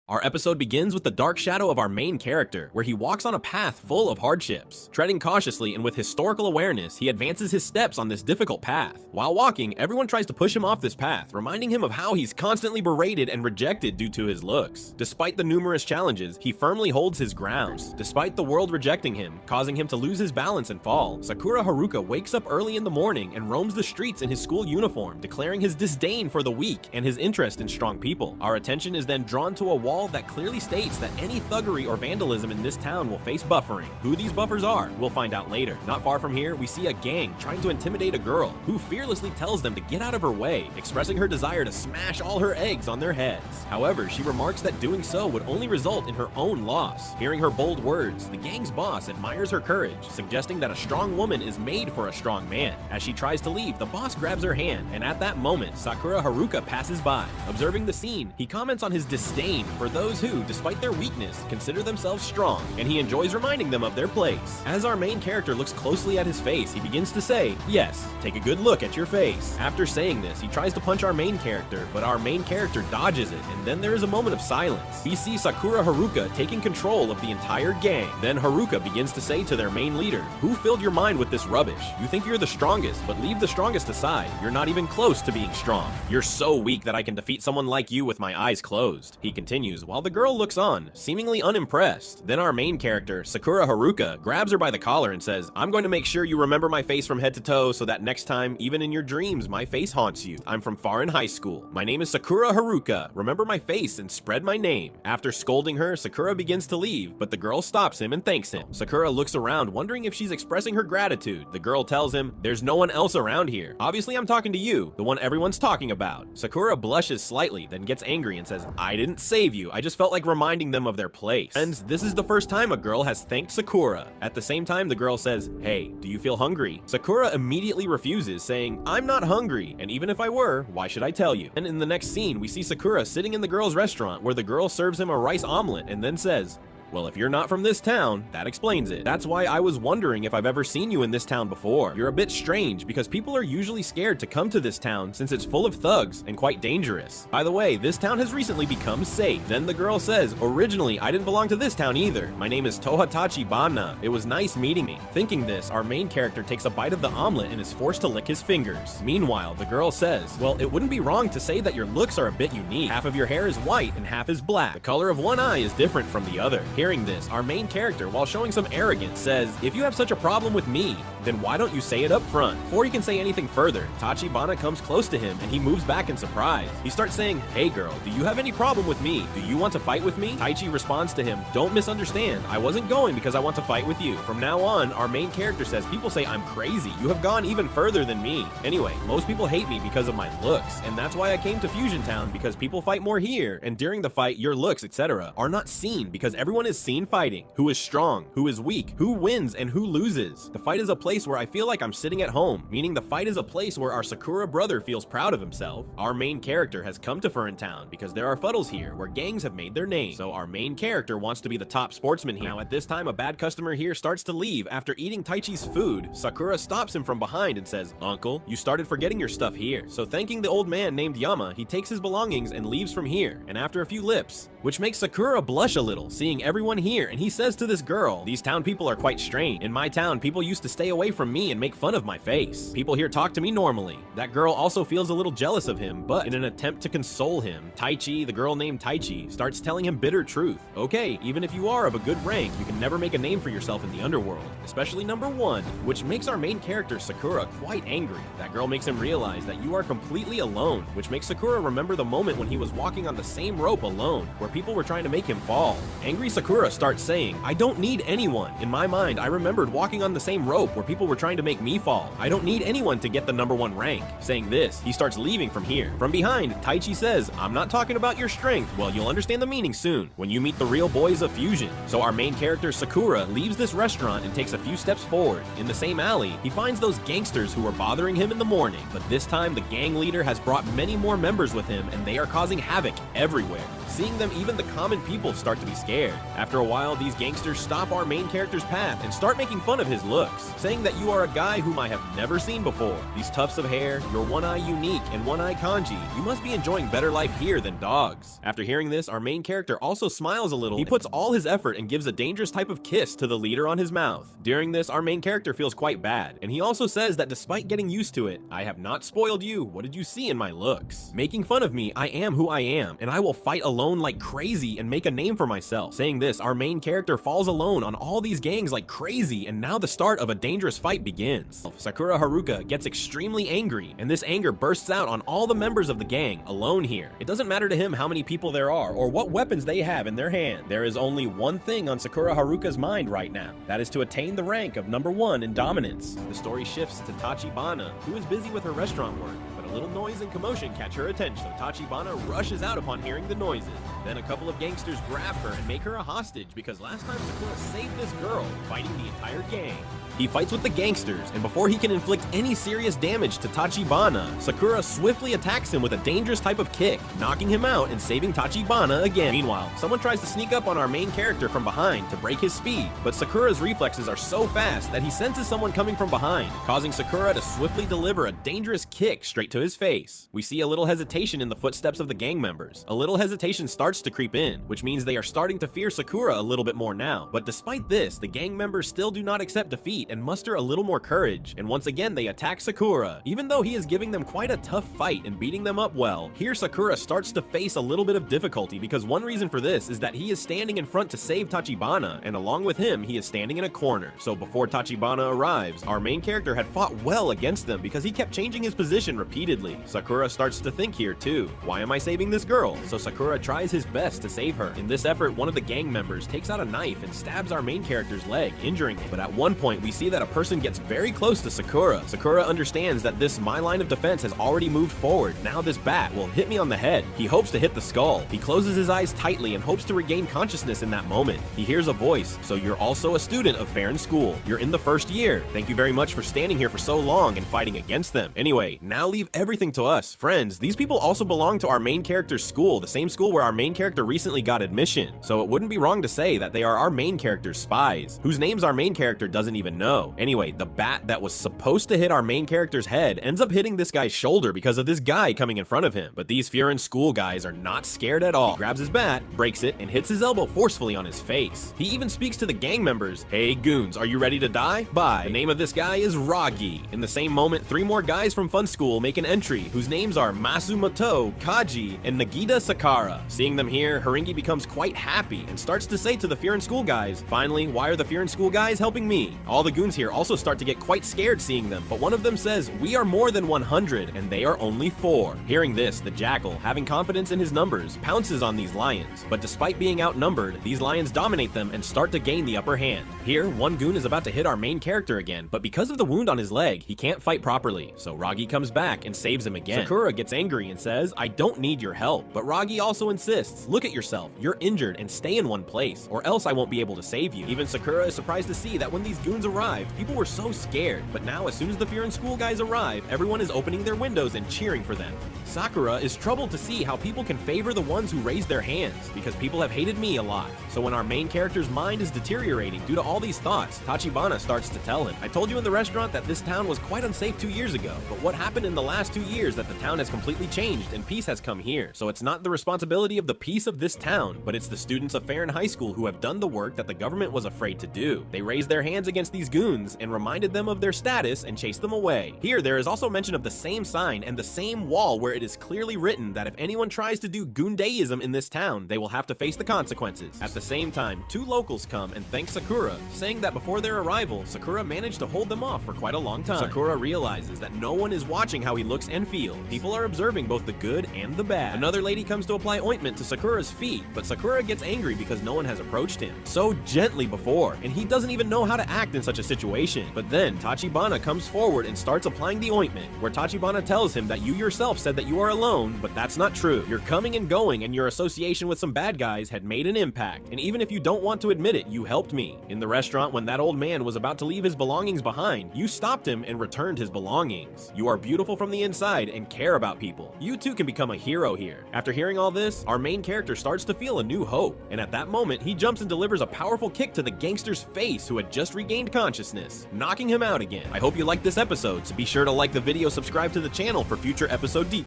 Our episode begins with the dark shadow of our main character, where he walks on a path full of hardships. Treading cautiously and with historical awareness, he advances his steps on this difficult path. While walking, everyone tries to push him off this path, reminding him of how he's constantly berated and rejected due to his looks. Despite the numerous challenges, he firmly holds his ground. Despite the world rejecting him, causing him to lose his balance and fall, Sakura Haruka wakes up early in the morning and roams the streets in his school uniform, declaring his disdain for the weak and his interest in strong people. Our attention is then drawn to a wall that clearly states that any thuggery or vandalism in this town will face buffering. Who these buffers are, we'll find out later. Not far from here, we see a gang trying to intimidate a girl, who fearlessly tells them to get out of her way, expressing her desire to smash all her eggs on their heads. However, she remarks that doing so would only result in her own loss. Hearing her bold words, the gang's boss admires her courage, suggesting that a strong woman is made for a strong man. As she tries to leave, the boss grabs her hand, and at that moment, Sakura Haruka passes by. Observing the scene, he comments on his disdain for those who, despite their weakness, consider themselves strong, and he enjoys reminding them of their place. As our main character looks closely at his face, he begins to say, "Yes, take a good look at your face." After saying this, he tries to punch our main character, but our main character dodges it, and then there is a moment of silence. We see Sakura Haruka taking control of the entire gang. Then Haruka begins to say to their main leader, "Who filled your mind with this rubbish? You think you're the strongest, but leave the strongest aside. You're not even close to being strong. You're so weak that I can defeat someone like you with my eyes closed." He continues while the girl looks on, seemingly unimpressed. Then our main character, Sakura Haruka, grabs her by the collar and says, "I'm going to make sure you remember my face from head to toe so that next time, even in your dreams, my face haunts you. I'm from far in high school. My name is Sakura Haruka. Remember my face and spread my name." After scolding her, Sakura begins to leave, but the girl stops him and thanks him. Sakura looks around, wondering if she's expressing her gratitude. The girl tells him, "There's no one else around here. Obviously I'm talking to you, the one everyone's talking about." Sakura blushes slightly, then gets angry and says, "I didn't save you. I just felt like reminding them of their place." And this is the first time a girl has thanked Sakura. At the same time, the girl says, "Hey, do you feel hungry?" Sakura immediately refuses, saying, "I'm not hungry, and even if I were, why should I tell you?" And in the next scene, we see Sakura sitting in the girl's restaurant where the girl serves him a rice omelet and then says, "Well, if you're not from this town, that explains it. That's why I was wondering if I've ever seen you in this town before. You're a bit strange because people are usually scared to come to this town since it's full of thugs and quite dangerous. By the way, this town has recently become safe." Then the girl says, "Originally, I didn't belong to this town either. My name is Tohatachi Banna. It was nice meeting me." Thinking this, our main character takes a bite of the omelet and is forced to lick his fingers. Meanwhile, the girl says, "Well, it wouldn't be wrong to say that your looks are a bit unique. Half of your hair is white and half is black. The color of one eye is different from the other." Hearing this, our main character, while showing some arrogance, says, "If you have such a problem with me, then why don't you say it up front?" Before he can say anything further, Tachibana comes close to him and he moves back in surprise. He starts saying, "Hey girl, do you have any problem with me? Do you want to fight with me?" Taichi responds to him, "Don't misunderstand. I wasn't going because I want to fight with you." From now on, our main character says, "People say I'm crazy. You have gone even further than me. Anyway, most people hate me because of my looks, and that's why I came to Fusion Town, because people fight more here, and during the fight, your looks, etc., are not seen because everyone is seen fighting. Who is strong, who is weak, who wins, and who loses. The fight is a place where I feel like I'm sitting at home, meaning the fight is a place where our Sakura brother feels proud of himself. Our main character has come to Furin Town because there are fuddles here where gangs have made their name, so our main character wants to be the top sportsman here. Now at this time, a bad customer here starts to leave after eating Taichi's food. Sakura stops him from behind and says, "Uncle, you started forgetting your stuff here." So thanking the old man named Yama, he takes his belongings and leaves from here, and after a few lips, which makes Sakura blush a little, seeing everyone here, and he says to this girl, "These town people are quite strange. In my town, people used to stay away from me and make fun of my face. People here talk to me normally." That girl also feels a little jealous of him, but in an attempt to console him, Taichi, the girl named Taichi, starts telling him bitter truth. Okay, even if you are of a good rank, you can never make a name for yourself in the underworld, especially number one, which makes our main character Sakura quite angry. That girl makes him realize that you are completely alone, which makes Sakura remember the moment when he was walking on the same rope alone, where people were trying to make him fall. Angry Sakura starts saying, "I don't need anyone. In my mind, I remembered walking on the same rope where people were trying to make me fall. I don't need anyone to get the number one rank." Saying this, he starts leaving from here. From behind, Taichi says, "I'm not talking about your strength. Well, you'll understand the meaning soon, when you meet the real boys of Fusion." So our main character Sakura leaves this restaurant and takes a few steps forward. In the same alley, he finds those gangsters who were bothering him in the morning, but this time the gang leader has brought many more members with him and they are causing havoc everywhere. Seeing them, even the common people start to be scared. After a while, these gangsters stop our main character's path and start making fun of his looks, saying that you are a guy whom I have never seen before. These tufts of hair, your one eye unique and one eye kanji, you must be enjoying better life here than dogs. After hearing this, our main character also smiles a little. He puts all his effort and gives a dangerous type of kiss to the leader on his mouth. During this, our main character feels quite bad, and he also says that despite getting used to it, I have not spoiled you. What did you see in my looks? Making fun of me, I am who I am, and I will fight alone like crazy and make a name for myself. Saying this, our main character falls alone on all these gangs like crazy, and now the start of a dangerous fight begins. Sakura Haruka gets extremely angry, and this anger bursts out on all the members of the gang alone here. It doesn't matter to him how many people there are or what weapons they have in their hand. There is only one thing on Sakura Haruka's mind right now. That is to attain the rank of #1 in dominance. The story shifts to Tachibana, who is busy with her restaurant work. Little noise and commotion catch her attention, so Tachibana rushes out upon hearing the noises. Then a couple of gangsters grab her and make her a hostage because last time Sakura saved this girl, fighting the entire gang. He fights with the gangsters, and before he can inflict any serious damage to Tachibana, Sakura swiftly attacks him with a dangerous type of kick, knocking him out and saving Tachibana again. Meanwhile, someone tries to sneak up on our main character from behind to break his speed, but Sakura's reflexes are so fast that he senses someone coming from behind, causing Sakura to swiftly deliver a dangerous kick straight to his face. We see a little hesitation in the footsteps of the gang members. A little hesitation starts to creep in, which means they are starting to fear Sakura a little bit more now. But despite this, the gang members still do not accept defeat and muster a little more courage, and once again they attack Sakura. Even though he is giving them quite a tough fight and beating them up well, here Sakura starts to face a little bit of difficulty because one reason for this is that he is standing in front to save Tachibana, and along with him he is standing in a corner. So before Tachibana arrives, our main character had fought well against them because he kept changing his position repeatedly. Sakura starts to think here too, why am I saving this girl? So Sakura tries his best to save her. In this effort, one of the gang members takes out a knife and stabs our main character's leg, injuring him. But at one point we see that a person gets very close to Sakura. Sakura understands that my line of defense has already moved forward. Now this bat will hit me on the head. He hopes to hit the skull. He closes his eyes tightly and hopes to regain consciousness in that moment. He hears a voice. So you're also a student of Farron School. You're in the first year. Thank you very much for standing here for so long and fighting against them. Anyway, now leave everything to us. Friends, these people also belong to our main character's school, the same school where our main character recently got admission. So it wouldn't be wrong to say that they are our main character's spies, whose names our main character doesn't even know. Anyway, the bat that was supposed to hit our main character's head ends up hitting this guy's shoulder because of this guy coming in front of him. But these Farron School guys are not scared at all. He grabs his bat, breaks it, and hits his elbow forcefully on his face. He even speaks to the gang members. Hey goons, are you ready to die? Bye. The name of this guy is Ragi. In the same moment, 3 more guys from Fun School make an entry, whose names are Masumoto, Kaji, and Nagita Sakara. Seeing them here, Haringi becomes quite happy and starts to say to the Farron School guys, finally, why are the Farron School guys helping me? All the goons here also start to get quite scared seeing them, but one of them says, we are more than 100 and they are only 4. Hearing this, the jackal, having confidence in his numbers, pounces on these lions, but despite being outnumbered, these lions dominate them and start to gain the upper hand. Here, one goon is about to hit our main character again, but because of the wound on his leg, he can't fight properly, so Ragi comes back and saves him again. Sakura gets angry and says, I don't need your help, but Ragi also insists, look at yourself, you're injured and stay in one place, or else I won't be able to save you. Even Sakura is surprised to see that when these goons arrived, people were so scared, but now as soon as the Farron School guys arrive, everyone is opening their windows and cheering for them. Sakura is troubled to see how people can favor the ones who raise their hands, because people have hated me a lot. So when our main character's mind is deteriorating due to all these thoughts, Tachibana starts to tell him, I told you in the restaurant that this town was quite unsafe 2 years ago, but what happened in the last 2 years that the town has completely changed and peace has come here. So it's not the responsibility of the peace of this town, but it's the students of Farron High School who have done the work that the government was afraid to do. They raised their hands against these goons and reminded them of their status and chased them away. Here, there is also mention of the same sign and the same wall where it is clearly written that if anyone tries to do goondeism in this town, they will have to face the consequences. At the same time, 2 locals come and thank Sakura, saying that before their arrival, Sakura managed to hold them off for quite a long time. Sakura realizes that no one is watching how he looks and feels. People are observing both the good and the bad. Another lady comes to apply ointment to Sakura's feet, but Sakura gets angry because no one has approached him so gently before, and he doesn't even know how to act in such a situation. But then Tachibana comes forward and starts applying the ointment, where Tachibana tells him that you yourself said that you are alone, but that's not true. You're coming and going, and your association with some bad guys had made an impact, and even if you don't want to admit it, you helped me. In the restaurant, when that old man was about to leave his belongings behind, you stopped him and returned his belongings. You are beautiful from the inside and care about people. You too can become a hero here. After hearing all this, our main main character starts to feel a new hope, and at that moment, he jumps and delivers a powerful kick to the gangster's face who had just regained consciousness, knocking him out again. I hope you liked this episode, so be sure to like the video, subscribe to the channel for future episode details.